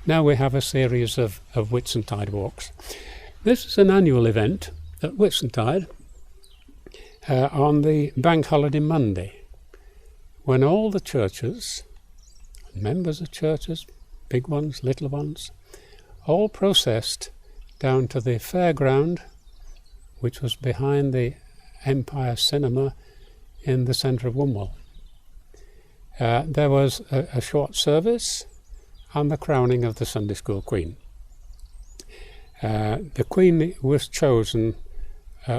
now we have a series of Whitsuntide walks. This is an annual event at Whitsuntide on the Bank Holiday Monday, when all the churches, members of churches, big ones, little ones, all processed down to the fairground, which was behind the Empire Cinema in the centre of Wombwell. There was a short service and the crowning of the Sunday School Queen. The Queen was chosen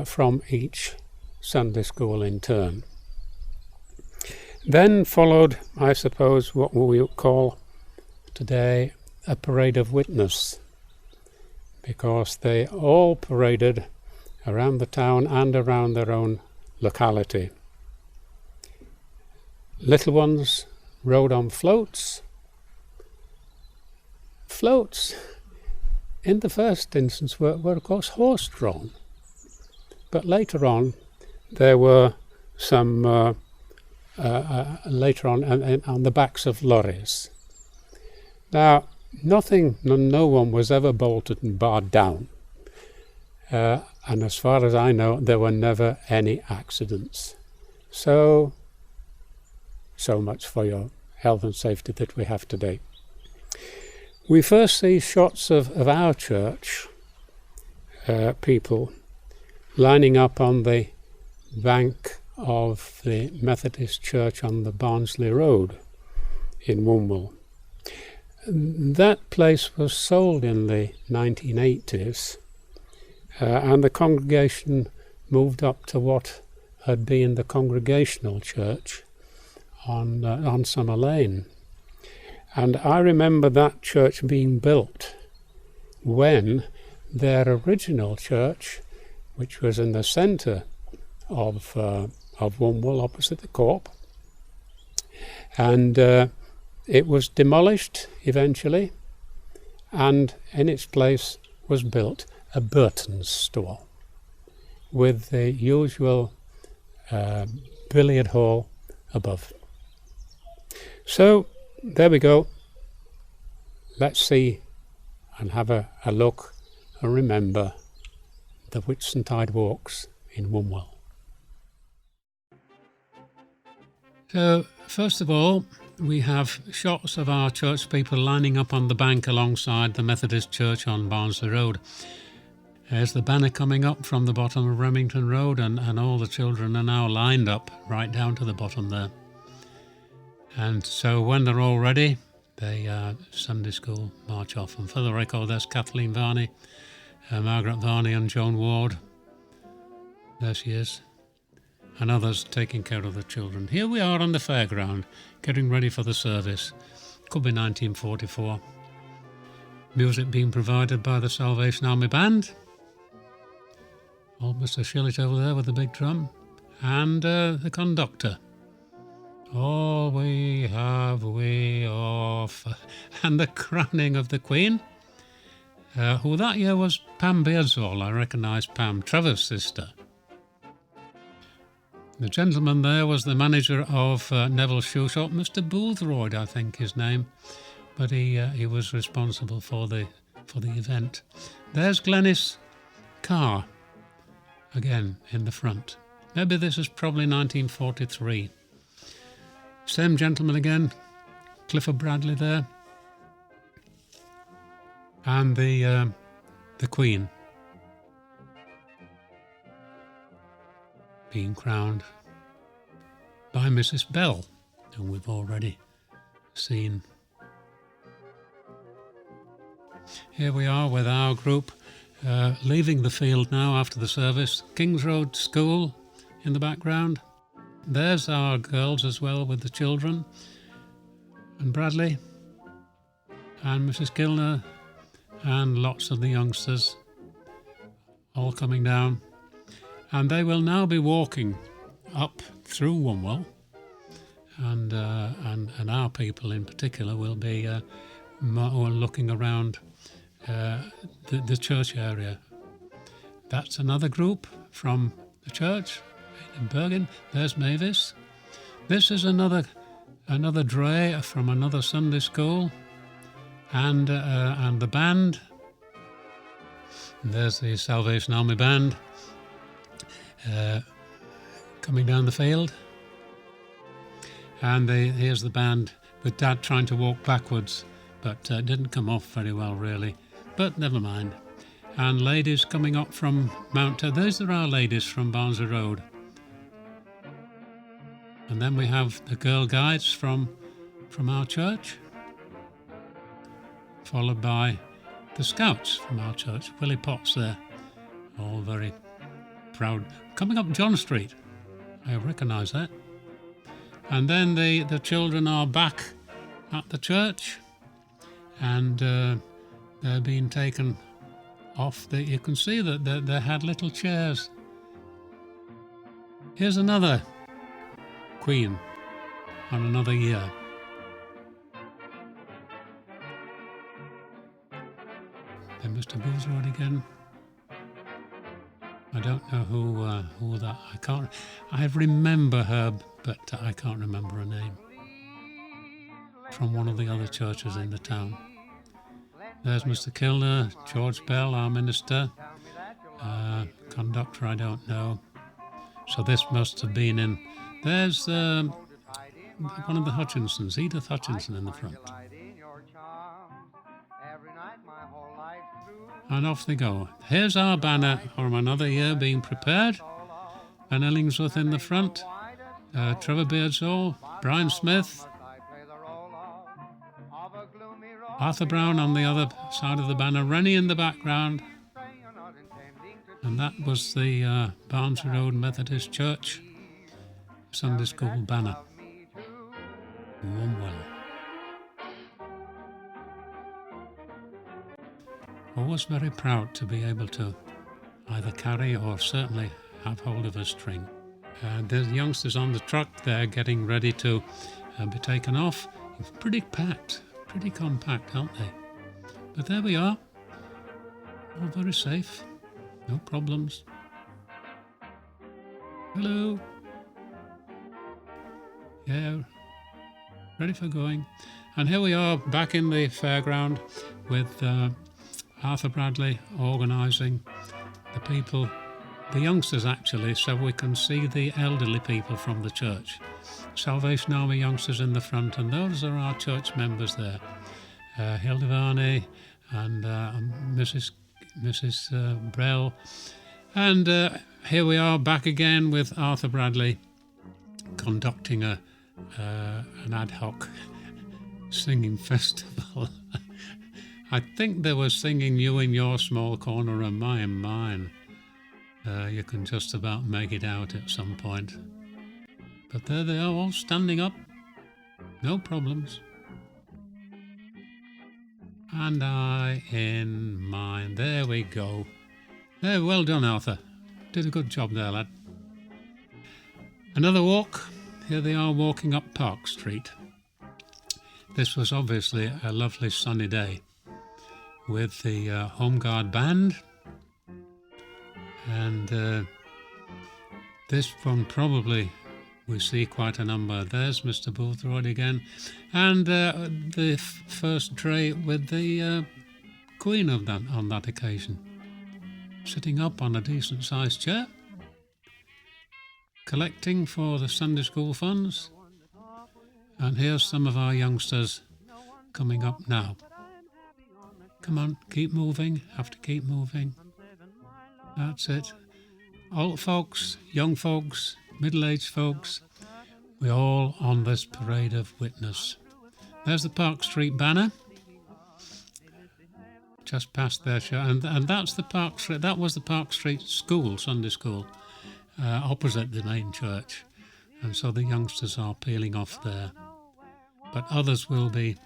from each Sunday school in turn. Then followed, I suppose, what we call today a parade of witness, because they all paraded around the town and around their own locality. Little ones rode on floats. Floats, in the first instance, were of course horse-drawn, but later on there were some later on the backs of lorries. Now, no one was ever bolted and barred down, and as far as I know, there were never any accidents. So much for your health and safety that we have today. We first see shots of our church people lining up on the bank of the Methodist Church on the Barnsley Road in Wombwell. That place was sold in the 1980s, and the congregation moved up to what had been the Congregational Church on Summer Lane. And I remember that church being built when their original church, which was in the centre of Wombwell, opposite the Corp, and it was demolished eventually, and in its place was built a Burton's store with the usual billiard hall above. So there we go. Let's see and have a look and remember the Whitsuntide walks in Wombwell. So first of all, we have shots of our church people lining up on the bank alongside the Methodist Church on Barnsley Road. There's the banner coming up from the bottom of Remington Road, and all the children are now lined up right down to the bottom there. And so when they're all ready, they Sunday school march off. And for the record, there's Kathleen Varney, Margaret Varney and Joan Ward. There she is. And others taking care of the children. Here we are on the fairground, getting ready for the service. Could be 1944. Music being provided by the Salvation Army Band. Old Mr. Shillett over there with the big drum. And the conductor. All we have we offer. And the crowning of the Queen, who that year was Pam Beardsall. I recognise Pam, Trevor's sister. The gentleman there was the manager of Neville Shoe Shop, Mr. Boothroyd, I think his name, but he was responsible for the event. There's Glenys Carr, again in the front. Maybe this is probably 1943. Same gentleman again, Clifford Bradley there, and the Queen being crowned by Mrs. Bell, whom we've already seen. Here we are with our group leaving the field now after the service. Kings Road School in the background. There's our girls as well with the children, and Bradley and Mrs. Gilner and lots of the youngsters all coming down. And they will now be walking up through Wombwell, and our people in particular will be looking around the church area. That's another group from the church in Bergen. There's Mavis. This is another dray from another Sunday school, and the band. And there's the Salvation Army band coming down the field. And here's the band with Dad trying to walk backwards, but didn't come off very well really, but never mind. And ladies coming up from Mount... Those are our ladies from Barnsley Road. And then we have the girl guides from our church, followed by the scouts from our church. Willie Potts there, all very proud. Coming up John Street, I recognise that. And then the children are back at the church, and they're being taken off. You can see that they had little chairs. Here's another queen on another year. Then Mr. Boothroyd again. I don't know who that. I remember her, but I can't remember her name. From one of the other churches in the town. There's Mr. Kilner, George Bell, our minister. Conductor, I don't know. So this must have been in. There's one of the Hutchinsons, Edith Hutchinson in the front. And off they go. Here's our banner from another year being prepared. Ben Ellingsworth in the front. Trevor Beardsall, Brian Smith, Arthur Brown on the other side of the banner, Rennie in the background. And that was the Barnsley Road Methodist Church Sunday School banner. Warm well. Always very proud to be able to either carry or certainly have hold of a string. There's youngsters on the truck there getting ready to be taken off. It's pretty packed, pretty compact, aren't they? But there we are, all very safe, no problems. Hello. Yeah, ready for going. And here we are back in the fairground with Arthur Bradley organising the people, the youngsters actually, so we can see the elderly people from the church. Salvation Army youngsters in the front, and those are our church members there. Hilda Varney and Mrs. Brell. And here we are back again with Arthur Bradley conducting an ad hoc singing festival. I think they were singing You in Your Small Corner and My in Mine. You can just about make it out at some point. But there they are, all standing up. No problems. And I in mine. There we go. There, well done, Arthur. Did a good job there, lad. Another walk. Here they are walking up Park Street. This was obviously a lovely sunny day with the Home Guard band. And this one probably we see quite a number. There's Mr. Boothroyd again. And the first tray with the Queen of that on that occasion. Sitting up on a decent sized chair. Collecting for the Sunday School funds. And here's some of our youngsters coming up now. Come on, keep moving. Have to keep moving. That's it. Old folks, young folks, middle-aged folks, we're all on this parade of witness. There's the Park Street banner, just past their show, and that's the Park Street. That was the Park Street School, Sunday School, opposite the main church, and so the youngsters are peeling off there. But others will be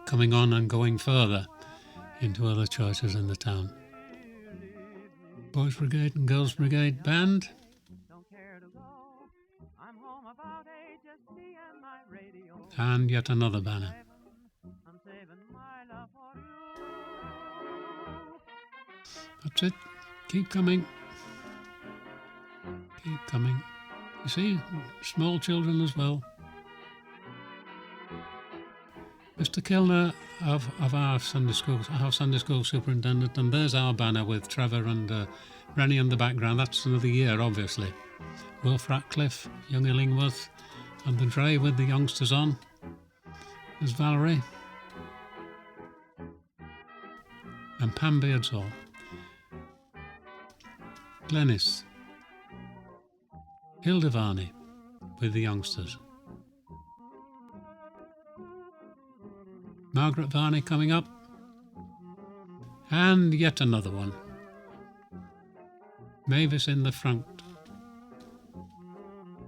coming on and going further into other churches in the town. Boys Brigade and Girls Brigade band. And yet another banner. That's it. Keep coming. Keep coming. You see, small children as well. Mr. Kilner of our Sunday school superintendent, and there's our banner with Trevor and Rennie in the background. That's another year, obviously. Wilf Ratcliffe, young Illingworth, and the dray with the youngsters on. There's Valerie. And Pam Beardsall. Glenys. Hilda Varney with the youngsters. Margaret Varney coming up. And yet another one. Mavis in the front.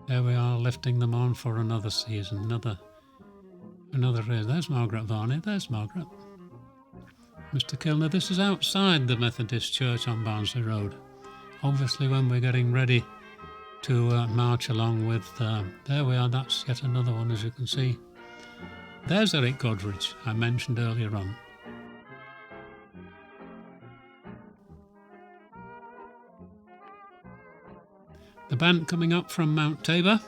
There we are, lifting them on for another season, another race. There's Margaret Varney, there's Margaret. Mr. Kilner, this is outside the Methodist Church on Barnsley Road. Obviously when we're getting ready to march along with, there we are, that's yet another one, as you can see. There's Eric Godridge, I mentioned earlier on. The band coming up from Mount Tabor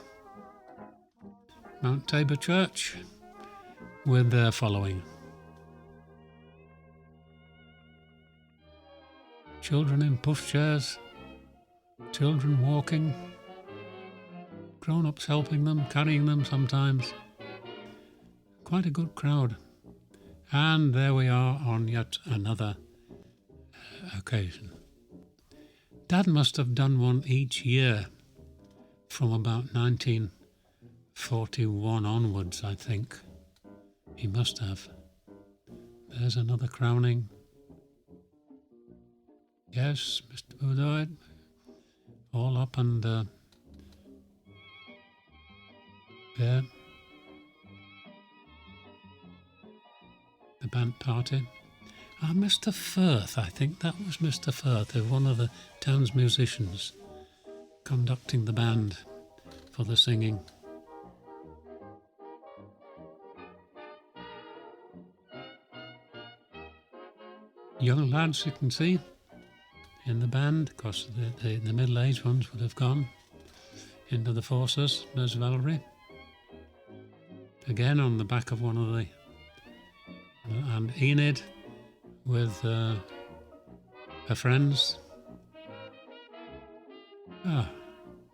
Church, with their following. Children in pushchairs, children walking, grown-ups helping them, carrying them sometimes. Quite a good crowd. And there we are on yet another occasion. Dad must have done one each year from about 1941 onwards, I think. He must have. There's another crowning. Yes, Mr. Boudoid. All up and there. The band party. Mr. Firth, I think that was Mr. Firth, one of the town's musicians, conducting the band for the singing. Young lads, you can see, in the band, because the middle-aged ones would have gone into the forces. There's Valerie. Again on the back of one of the... and Enid with her friends.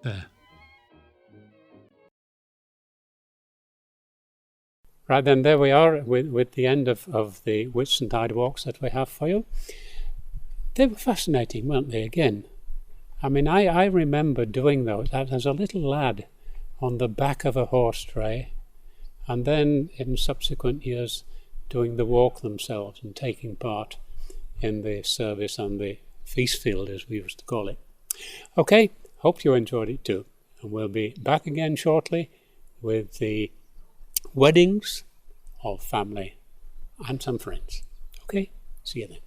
There. Right then, there we are with the end of the Whitsuntide walks that we have for you. They were fascinating, weren't they, again? I mean, I remember doing those as a little lad on the back of a horse dray, and then in subsequent years doing the walk themselves and taking part in the service on the feast field, as we used to call it. Okay, hope you enjoyed it too. And we'll be back again shortly with the weddings of family and some friends. Okay, see you then.